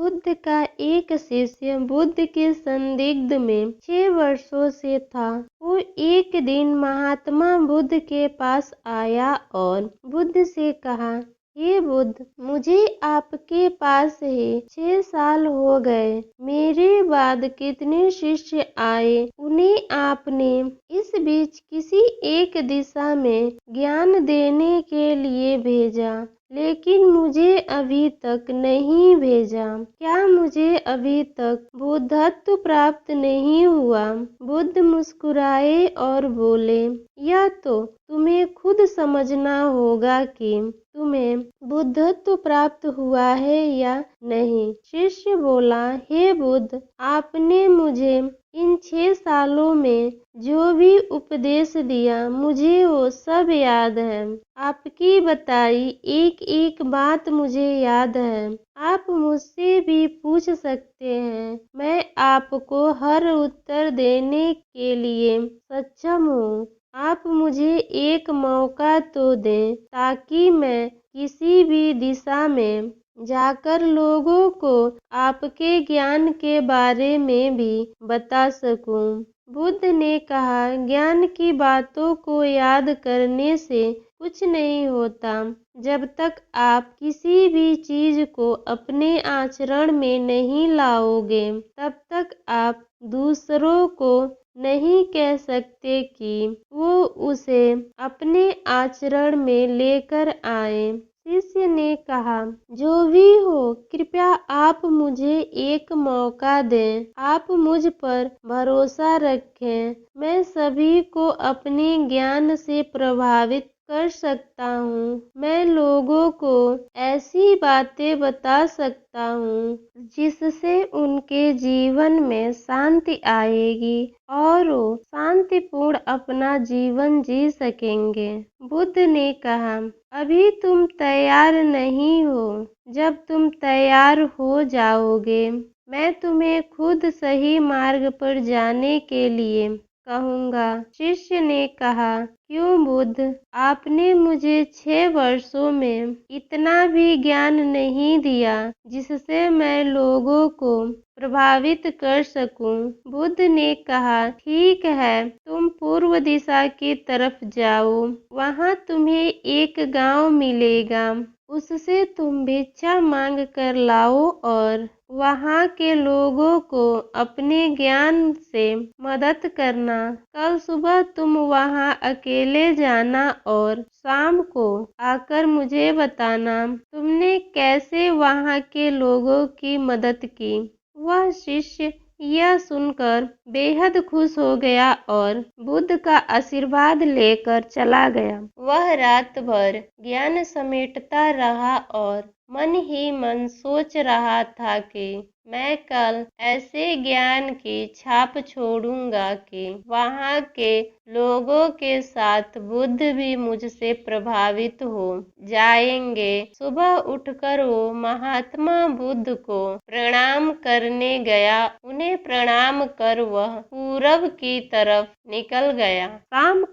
बुद्ध का एक शिष्य बुद्ध के संदिग्ध में 6 वर्षों से था। वो एक दिन महात्मा बुद्ध के पास आया और बुद्ध से कहा, हे बुद्ध, मुझे आपके पास ही 6 साल हो गए। मेरे बाद कितने शिष्य आए, उन्हें आपने इस बीच किसी एक दिशा में ज्ञान देने के लिए भेजा, लेकिन मुझे अभी तक नहीं भेजा। क्या मुझे अभी तक बुद्धत्व प्राप्त नहीं हुआ? बुद्ध मुस्कुराए और बोले, यह तो तुम्हें खुद समझना होगा कि तुम्हें बुद्धत्व प्राप्त हुआ है या नहीं। शिष्य बोला, हे बुद्ध, आपने मुझे इन 6 सालों में जो भी उपदेश दिया, मुझे वो सब याद है। आपकी बताई एक एक बात मुझे याद है। आप मुझसे भी पूछ सकते हैं, मैं आपको हर उत्तर देने के लिए सक्षम हूँ। आप मुझे एक मौका तो दें ताकि मैं किसी भी दिशा में जाकर लोगों को आपके ज्ञान के बारे में भी बता सकूं। बुद्ध ने कहा, ज्ञान की बातों को याद करने से कुछ नहीं होता। जब तक आप किसी भी चीज को अपने आचरण में नहीं लाओगे, तब तक आप दूसरों को नहीं कह सकते कि वो उसे अपने आचरण में लेकर आए। शिष्य ने कहा, जो भी हो, कृपया आप मुझे एक मौका दें। आप मुझ पर भरोसा रखें। मैं सभी को अपने ज्ञान से प्रभावित कर सकता हूँ। मैं लोगों को ऐसी बातें बता सकता हूँ जिससे उनके जीवन में शांति आएगी और वो शांतिपूर्ण अपना जीवन जी सकेंगे। बुद्ध ने कहा, अभी तुम तैयार नहीं हो। जब तुम तैयार हो जाओगे, मैं तुम्हें खुद सही मार्ग पर जाने के लिए कहूँगा। शिष्य ने कहा, क्यों बुद्ध, आपने मुझे 6 वर्षों में इतना भी ज्ञान नहीं दिया जिससे मैं लोगों को प्रभावित कर सकूं। बुद्ध ने कहा, ठीक है, तुम पूर्व दिशा की तरफ जाओ। वहां तुम्हें एक गांव मिलेगा। उससे तुम भिक्षा मांग कर लाओ और वहां के लोगों को अपने ज्ञान से मदद करना। कल सुबह तुम वहां अकेले जाना और शाम को आकर मुझे बताना तुमने कैसे वहां के लोगों की मदद की। वह शिष्य यह सुनकर बेहद खुश हो गया और बुद्ध का आशीर्वाद लेकर चला गया। वह रात भर ज्ञान समेटता रहा और मन ही मन सोच रहा था कि मैं कल ऐसे ज्ञान की छाप छोड़ूंगा कि वहां के लोगों के साथ बुद्ध भी मुझसे प्रभावित हो जाएंगे। सुबह उठकर वो महात्मा बुद्ध को प्रणाम करने गया। उन्हें प्रणाम कर वह पूरब की तरफ निकल गया। शाम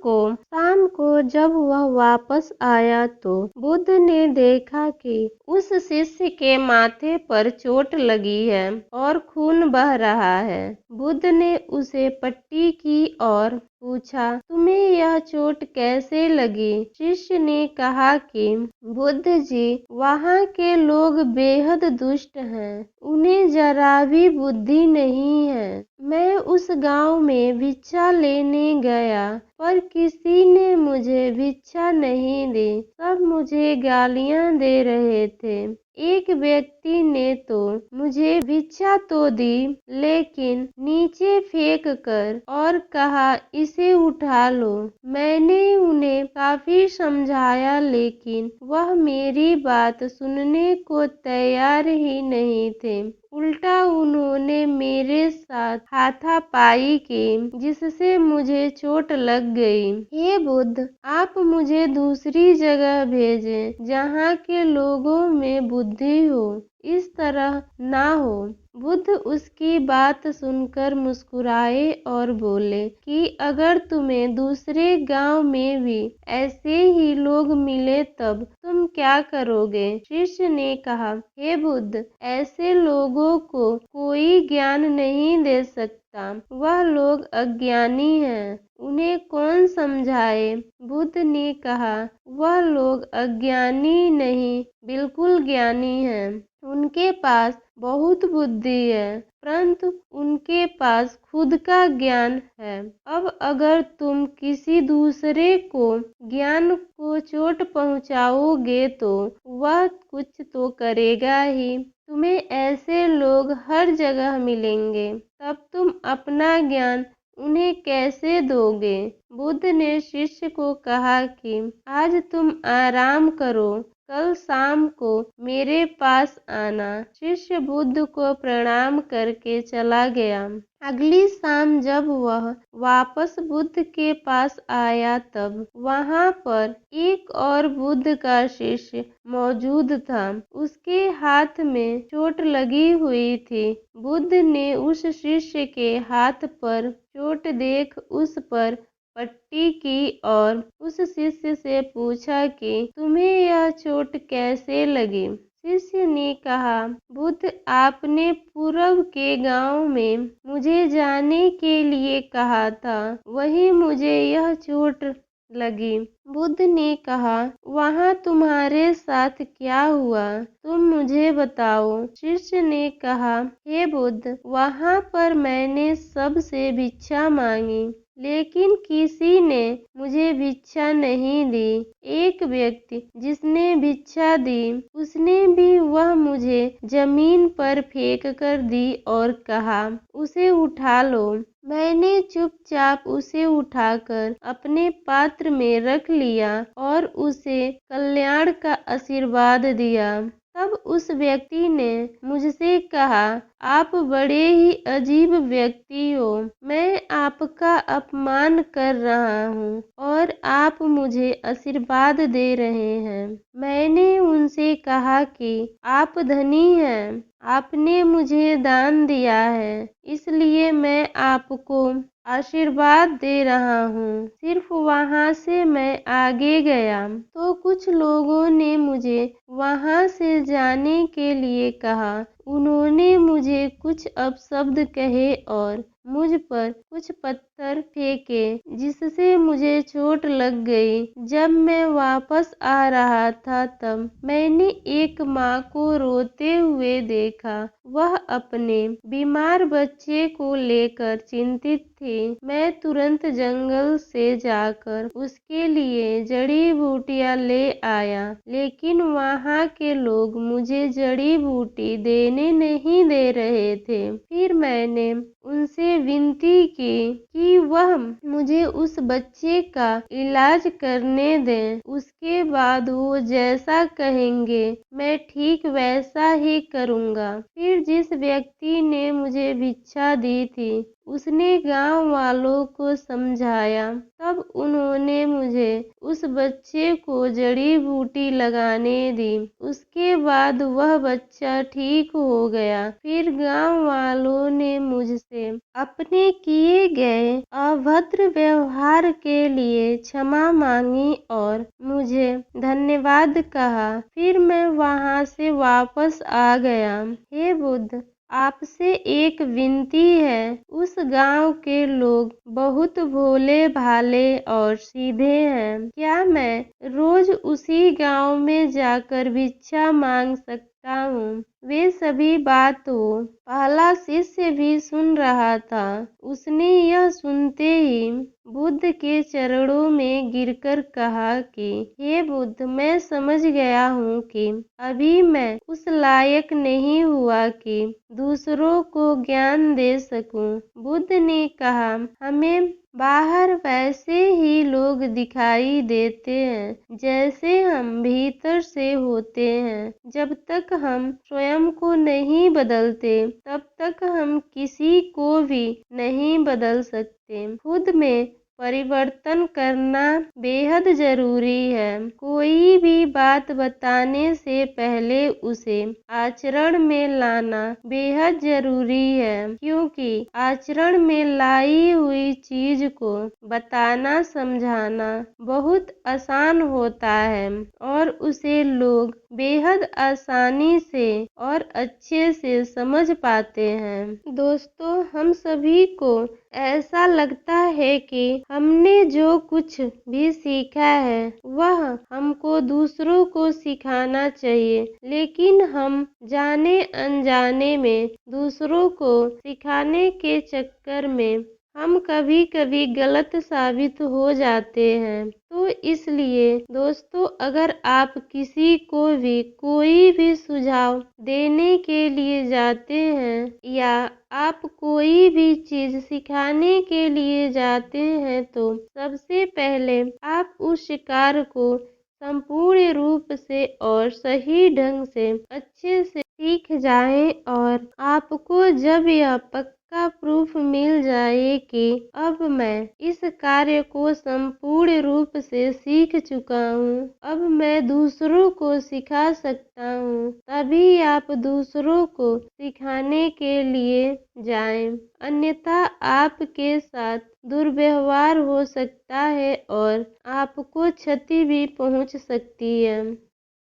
को जब वह वापस आया तो बुद्ध ने देखा कि उस शिष्य के माथे पर चोट लगी है और खून बह रहा है। बुद्ध ने उसे पट्टी की और पूछा, तुम्हें यह चोट कैसे लगी? शिष्य ने कहा कि बुद्ध जी, वहाँ के लोग बेहद दुष्ट हैं। उन्हें जरा भी बुद्धि नहीं है। मैं उस गांव में भिक्षा लेने गया, पर किसी ने मुझे भिक्षा नहीं दी। सब मुझे गालियां दे रहे थे। एक व्यक्ति ने तो मुझे भिक्षा तो दी, लेकिन नीचे फेंक कर और कहा, इसे उठा लो। मैंने उन्हें काफी समझाया, लेकिन वह मेरी बात सुनने को तैयार ही नहीं थे। उल्टा उन्होंने मेरे साथ हाथापाई की, जिससे मुझे चोट लग गई। हे बुद्ध, आप मुझे दूसरी जगह भेजें जहाँ के लोगों में बुद्धि हो। इस तरह ना हो। बुद्ध उसकी बात सुनकर मुस्कुराए और बोले कि अगर तुम्हें दूसरे गांव में भी ऐसे ही लोग मिले तब तुम क्या करोगे? शिष्य ने कहा, हे बुद्ध, ऐसे लोगों को कोई ज्ञान नहीं दे सकता। वह लोग अज्ञानी हैं, उन्हें कौन समझाए? बुद्ध ने कहा, वह लोग अज्ञानी नहीं, बिल्कुल ज्ञानी हैं। उनके पास बहुत बुद्धि है, परंतु उनके पास खुद का ज्ञान है। अब अगर तुम किसी दूसरे को ज्ञान को चोट पहुंचाओगे तो वह कुछ तो करेगा ही। तुम्हें ऐसे लोग हर जगह मिलेंगे, तब तुम अपना ज्ञान उन्हें कैसे दोगे? बुद्ध ने शिष्य को कहा कि आज तुम आराम करो, कल शाम को मेरे पास आना। शिष्य बुद्ध को प्रणाम करके चला गया। अगली शाम जब वह वापस बुद्ध के पास आया तब वहां पर एक और बुद्ध का शिष्य मौजूद था। उसके हाथ में चोट लगी हुई थी। बुद्ध ने उस शिष्य के हाथ पर चोट देख उस पर पट्टी की और उस शिष्य से पूछा कि तुम्हें यह चोट कैसे लगी? शिष्य ने कहा, बुद्ध, आपने पूर्व के गांव में मुझे जाने के लिए कहा था, वहीं मुझे यह चोट लगी। बुद्ध ने कहा, वहां तुम्हारे साथ क्या हुआ? तुम मुझे बताओ। शिष्य ने कहा, हे बुद्ध, वहां पर मैंने सबसे भिक्षा मांगी, लेकिन किसी ने मुझे भिक्षा नहीं दी। एक व्यक्ति जिसने भिक्षा दी, उसने भी वह मुझे जमीन पर फेंक कर दी और कहा, उसे उठा लो। मैंने चुपचाप उसे उठाकर अपने पात्र में रख लिया और उसे कल्याण का आशीर्वाद दिया। तब उस व्यक्ति ने मुझसे कहा, आप बड़े ही अजीब व्यक्ति हो। मैं आपका अपमान कर रहा हूँ और आप मुझे आशीर्वाद दे रहे हैं। मैंने उनसे कहा कि आप धनी हैं, आपने मुझे दान दिया है, इसलिए मैं आपको आशीर्वाद दे रहा हूँ। सिर्फ वहाँ से मैं आगे गया तो कुछ लोगों ने मुझे वहाँ से जाने के लिए कहा। उन्होंने मुझे कुछ अपशब्द कहे और मुझ पर कुछ पत्थर फेंके, जिससे मुझे चोट लग गई। जब मैं वापस आ रहा था तब मैंने एक माँ को रोते हुए देखा। वह अपने बीमार बच्चे को लेकर चिंतित थी। मैं तुरंत जंगल से जाकर उसके लिए जड़ी बूटियां ले आया, लेकिन वहाँ के लोग मुझे जड़ी बूटी देने नहीं दे रहे थे। फिर मैंने उनसे विनती की कि वह मुझे उस बच्चे का इलाज करने दें। उसके बाद वो जैसा कहेंगे मैं ठीक वैसा ही करूँगा। फिर जिस व्यक्ति ने मुझे भिक्षा दी थी उसने गांव वालों को समझाया। तब उन्होंने मुझे उस बच्चे को जड़ी बूटी लगाने दी। उसके बाद वह बच्चा ठीक हो गया। फिर गांव वालों ने मुझसे अपने किए गए अभद्र व्यवहार के लिए क्षमा मांगी और मुझे धन्यवाद कहा। फिर मैं वहां से वापस आ गया। हे बुद्ध, आपसे एक विनती है। उस गांव के लोग बहुत भोले भाले और सीधे हैं। क्या मैं रोज उसी गांव में जाकर भिक्षा मांग सकता हूँ? वे सभी बातों पहला शिष्य भी सुन रहा था। उसने यह सुनते ही बुद्ध के चरणों में गिरकर कहा कि हे बुद्ध, मैं समझ गया हूँ कि अभी मैं उस लायक नहीं हुआ कि दूसरों को ज्ञान दे सकूं। बुद्ध ने कहा, हमें बाहर वैसे ही लोग दिखाई देते हैं जैसे हम भीतर से होते हैं। जब तक हम स्वयं को नहीं बदलते तब तक हम किसी को भी नहीं बदल सकते। खुद में परिवर्तन करना बेहद जरूरी है। कोई भी बात बताने से पहले उसे आचरण में लाना बेहद जरूरी है, क्योंकि आचरण में लाई हुई चीज को बताना समझाना बहुत आसान होता है और उसे लोग बेहद आसानी से और अच्छे से समझ पाते हैं। दोस्तों, हम सभी को ऐसा लगता है कि हमने जो कुछ भी सीखा है वह हमको दूसरों को सिखाना चाहिए, लेकिन हम जाने अनजाने में दूसरों को सिखाने के चक्कर में हम कभी कभी गलत साबित हो जाते हैं। तो इसलिए दोस्तों, अगर आप किसी को भी कोई भी सुझाव देने के लिए जाते हैं या आप कोई भी चीज सिखाने के लिए जाते हैं, तो सबसे पहले आप उस कार्य को संपूर्ण रूप से और सही ढंग से अच्छे से सीख जाएं और आपको जब यह पक्का प्रूफ मिल जाए कि अब मैं इस कार्य को संपूर्ण रूप से सीख चुका हूँ, अब मैं दूसरों को सिखा सकता हूँ, तभी आप दूसरों को सिखाने के लिए जाएं। अन्यथा आपके साथ दुर्व्यवहार हो सकता है और आपको क्षति भी पहुंच सकती है।